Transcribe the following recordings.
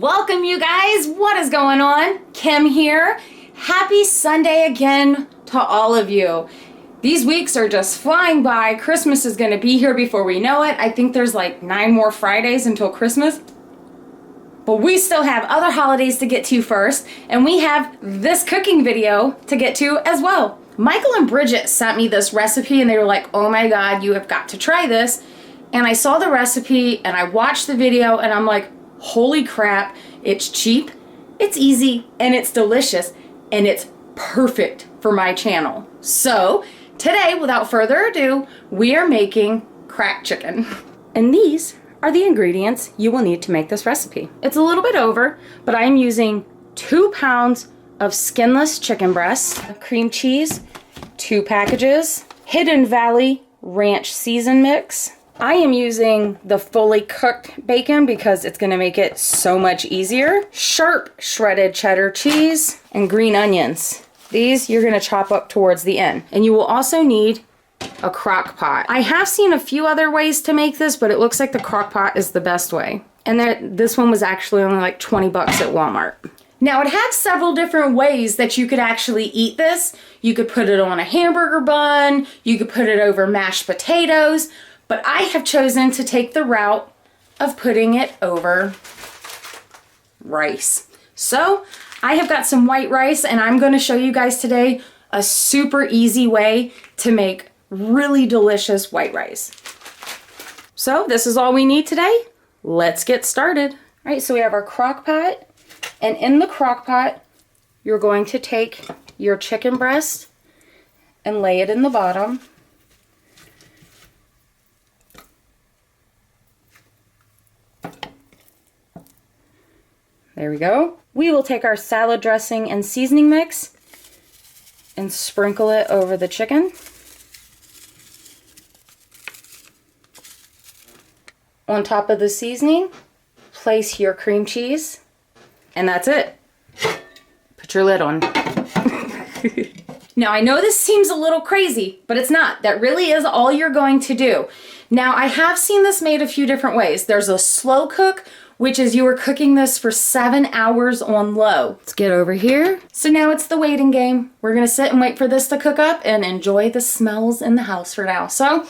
Welcome you guys. What is going on? Kim here. Happy Sunday again to all of you. These weeks are just flying by. Christmas is going to be here before we know it. I think there's like 9 more Fridays until Christmas. But we still have other holidays to get to first, and we have this cooking video to get to as well. Michael and Bridget sent me this recipe and they were like, oh my God, you have got to try this. And I saw the recipe and I watched the video and I'm like, holy crap, it's cheap, it's easy, and it's delicious, and it's perfect for my channel. So today, without further ado, we are making cracked chicken. And these are the ingredients you will need to make this recipe. It's a little bit over, but I'm using 2 pounds of skinless chicken breasts, cream cheese, 2 packages, Hidden Valley Ranch season mix. I am using the fully cooked bacon because it's gonna make it so much easier. Sharp shredded cheddar cheese and green onions. These you're gonna chop up towards the end. And you will also need a crock pot. I have seen a few other ways to make this, but it looks like the crock pot is the best way. And this one was actually only like 20 bucks at Walmart. Now it has several different ways that you could actually eat this. You could put it on a hamburger bun, you could put it over mashed potatoes, but I have chosen to take the route of putting it over rice. So I have got some white rice and I'm going to show you guys today a super easy way to make really delicious white rice. So this is all we need today. Let's get started. All right, so we have our crock pot. And in the crock pot, you're going to take your chicken breast and lay it in the bottom. There we go. We will take our salad dressing and seasoning mix and sprinkle it over the chicken. On top of the seasoning, place your cream cheese. And that's it. Put your lid on. Now I know this seems a little crazy, but it's not. That really is all you're going to do. Now I have seen this made a few different ways. There's a slow cook, which is you are cooking this for 7 hours on low. Let's get over here. So now it's the waiting game. We're gonna sit and wait for this to cook up and enjoy the smells in the house for now. So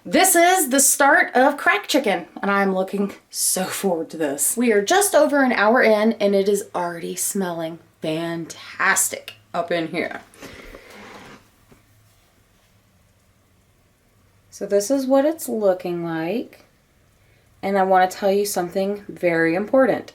this is the start of cracked chicken, and I'm looking so forward to this. We are just over an hour in, and it is already smelling fantastic up in here. So this is what it's looking like, and I want to tell you something very important.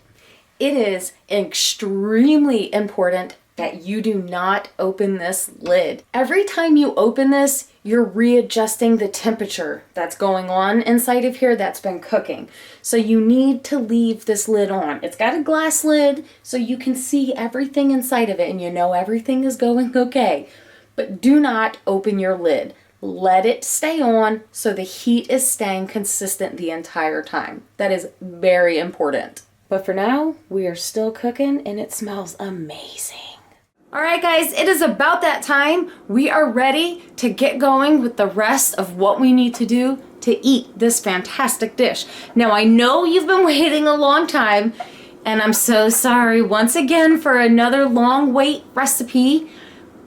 It is extremely important that you do not open this lid. Every time you open this, you're readjusting the temperature that's going on inside of here that's been cooking. So you need to leave this lid on. It's got a glass lid so you can see everything inside of it and you know everything is going okay. But do not open your lid. Let it stay on so the heat is staying consistent the entire time. That is very important. But for now, we are still cooking and it smells amazing. All right, guys, it is about that time. We are ready to get going with the rest of what we need to do to eat this fantastic dish. Now, I know you've been waiting a long time, and I'm so sorry once again for another long wait recipe,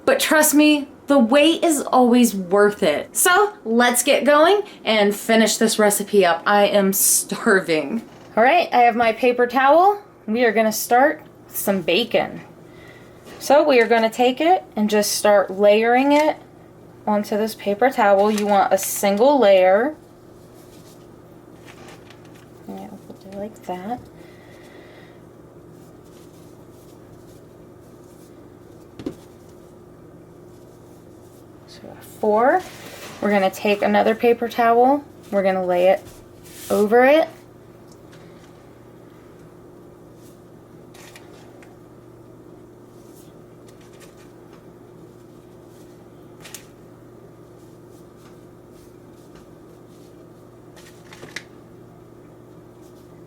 but trust me, the wait is always worth it. So let's get going and finish this recipe up. I am starving. All right, I have my paper towel. We are gonna start with some bacon. So we are going to take it and just start layering it onto this paper towel. You want a single layer. Yeah, we'll do like that. So we have 4. We're going to take another paper towel. We're going to lay it over it.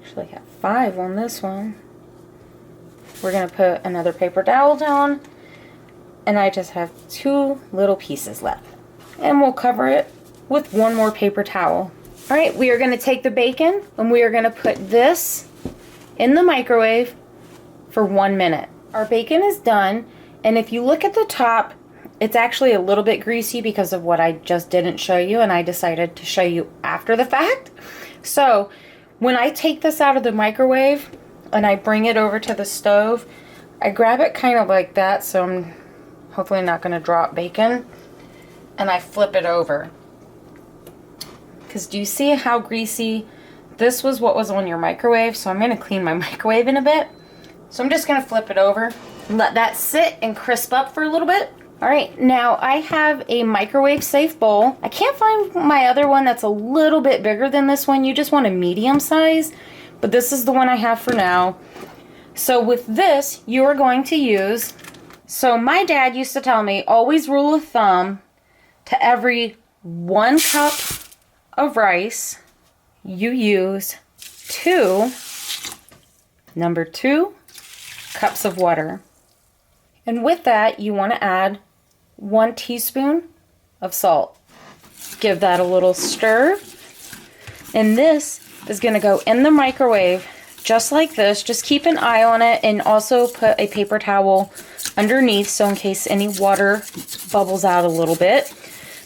Actually have 5 on this one. We're going to put another paper towel down, and I just have 2 little pieces left. And we'll cover it with 1 more paper towel. All right, we are going to take the bacon and we are going to put this in the microwave for 1 minute. Our bacon is done, and if you look at the top, it's actually a little bit greasy because of what I just didn't show you, and I decided to show you after the fact. So when I take this out of the microwave and I bring it over to the stove, I grab it kind of like that, so I'm hopefully not going to drop bacon, and I flip it over. Because do you see how greasy? This was what was on your microwave, so I'm going to clean my microwave in a bit. So I'm just going to flip it over and let that sit and crisp up for a little bit. All right, now I have a microwave safe bowl. I can't find my other one that's a little bit bigger than this one. You just want a medium size, but this is the one I have for now. So with this, you are going to use, so my dad used to tell me, always rule of thumb, to every 1 cup of rice, you use 2 cups of water. And with that, you want to add 1 teaspoon of salt. Give that a little stir. And this is going to go in the microwave just like this. Just keep an eye on it, and also put a paper towel underneath so in case any water bubbles out a little bit.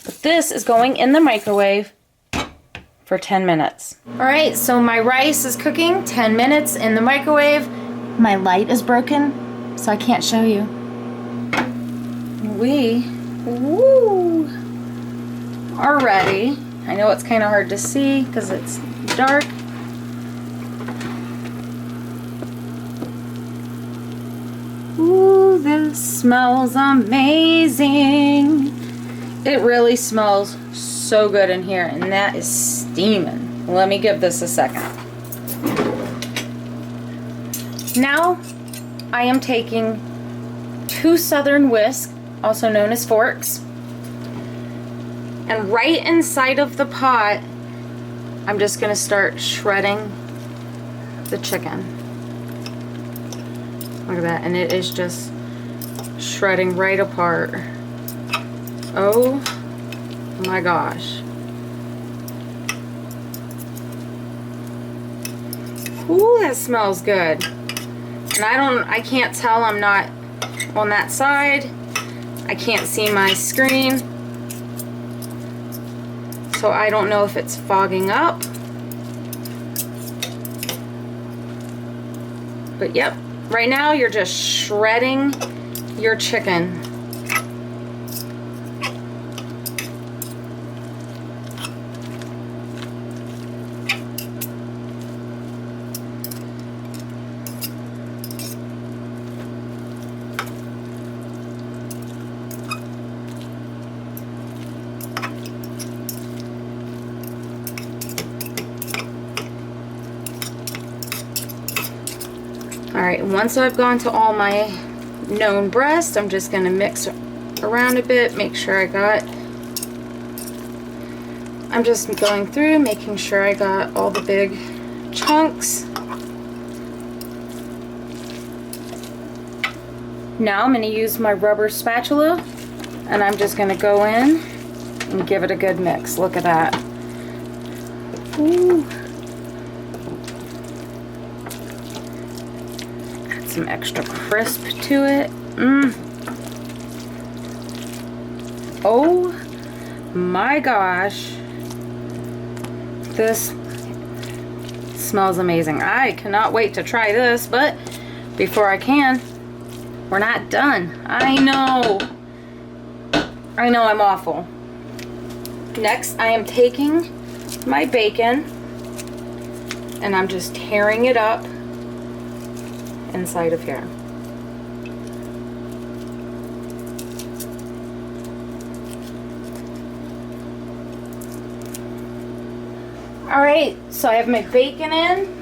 But this is going in the microwave for 10 minutes. All right, so my rice is cooking 10 minutes in the microwave. My light is broken, so I can't show you. We are ready. I know it's kind of hard to see because it's dark. Ooh, this smells amazing. It really smells so good in here, and that is steaming. Let me give this a second. Now I am taking 2 Southern whisk, also known as forks, and right inside of the pot I'm just going to start shredding the chicken. Look at that, and it is just shredding right apart. Oh my gosh. Ooh, that smells good. And I can't tell, I'm not on that side. I can't see my screen. So I don't know if it's fogging up. But yep, right now you're just shredding your chicken. Alright, once I've gone to all my known breast, I'm just going to mix around a bit, make sure I'm just going through, making sure I got all the big chunks. Now I'm going to use my rubber spatula, and I'm just going to go in and give it a good mix. Look at that. Ooh. Some extra crisp to it. Oh my gosh, this smells amazing. I cannot wait to try this, but before I can, we're not done. I know I'm awful. Next, I am taking my bacon and I'm just tearing it up inside of here. Alright, so I have my bacon in.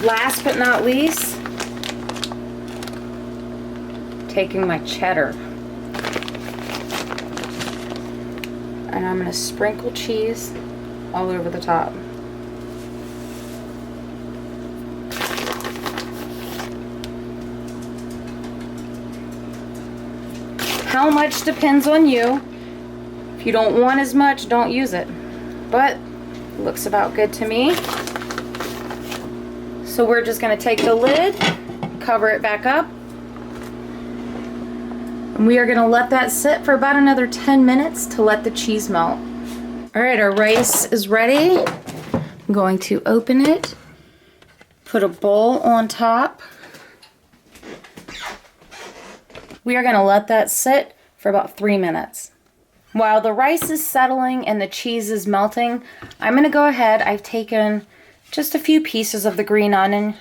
Last but not least, taking my cheddar. And I'm going to sprinkle cheese all over the top. How much depends on you. If you don't want as much, don't use it. But it looks about good to me. So we're just gonna take the lid, cover it back up, and we are gonna let that sit for about another 10 minutes to let the cheese melt. All right, our rice is ready. I'm going to open it, put a bowl on top. We are gonna let that sit for about 3 minutes. While the rice is settling and the cheese is melting, I'm gonna go ahead. I've taken just a few pieces of the green onion.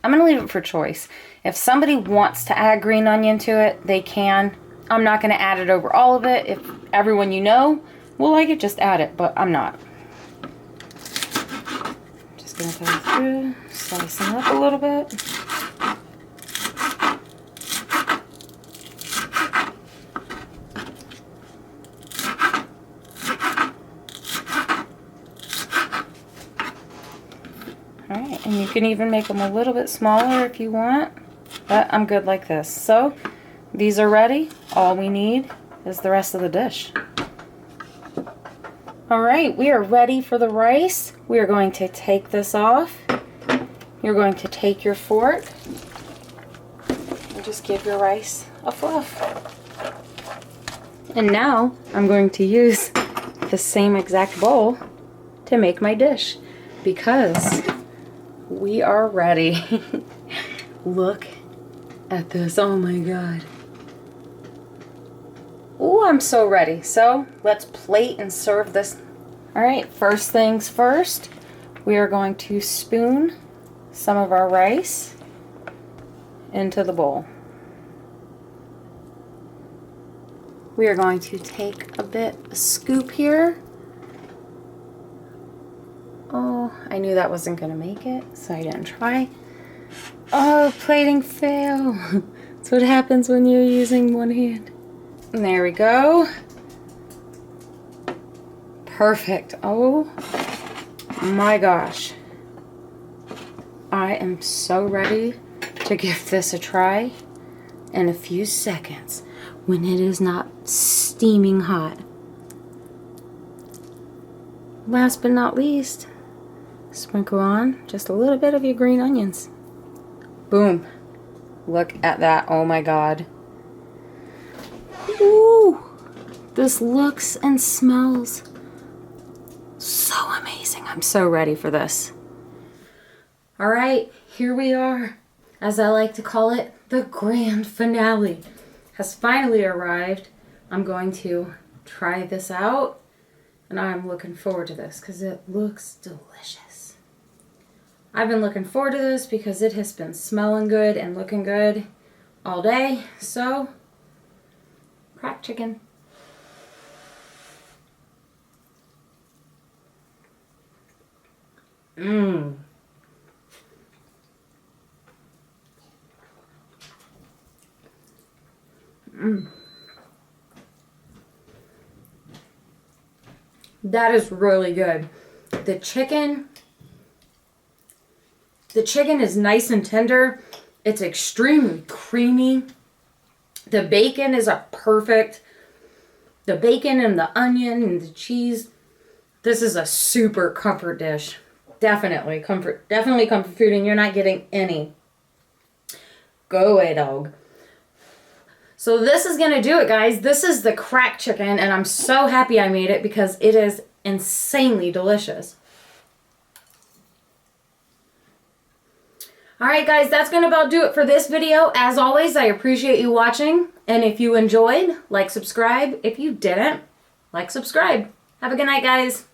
I'm gonna leave it for choice. If somebody wants to add green onion to it, they can. I'm not gonna add it over all of it. If everyone you know will like it, just add it, but I'm not. Just gonna go through, slicing up a little bit. Alright, and you can even make them a little bit smaller if you want, but I'm good like this. So, these are ready. All we need is the rest of the dish. Alright, we are ready for the rice. We are going to take this off. You're going to take your fork and just give your rice a fluff. And now, I'm going to use the same exact bowl to make my dish, because we are ready. Look at this. Oh my god. Oh, I'm so ready. So let's plate and serve this. Alright, first things first, we are going to spoon some of our rice into the bowl. We are going to take a scoop here. Oh, I knew that wasn't going to make it, so I didn't try. Oh, plating fail. That's what happens when you're using one hand. And there we go. Perfect. Oh my gosh. I am so ready to give this a try in a few seconds when it is not steaming hot. Last but not least, sprinkle on just a little bit of your green onions. Boom. Look at that. Oh my god. Ooh. This looks and smells so amazing. I'm so ready for this. Alright, here we are. As I like to call it, the grand finale has finally arrived. I'm going to try this out, and I'm looking forward to this because it looks delicious. I've been looking forward to this because it has been smelling good and looking good all day. So, cracked chicken. Mmm. Mmm. That is really good. The chicken is nice and tender. It's extremely creamy. The bacon is a perfect. The bacon and the onion and the cheese. This is a super comfort dish. Definitely comfort food, and you're not getting any. Go away, dog. So this is going to do it, guys. This is the cracked chicken, and I'm so happy I made it because it is insanely delicious. Alright guys, that's going to about do it for this video. As always, I appreciate you watching, and if you enjoyed, like, subscribe. If you didn't, like, subscribe. Have a good night, guys.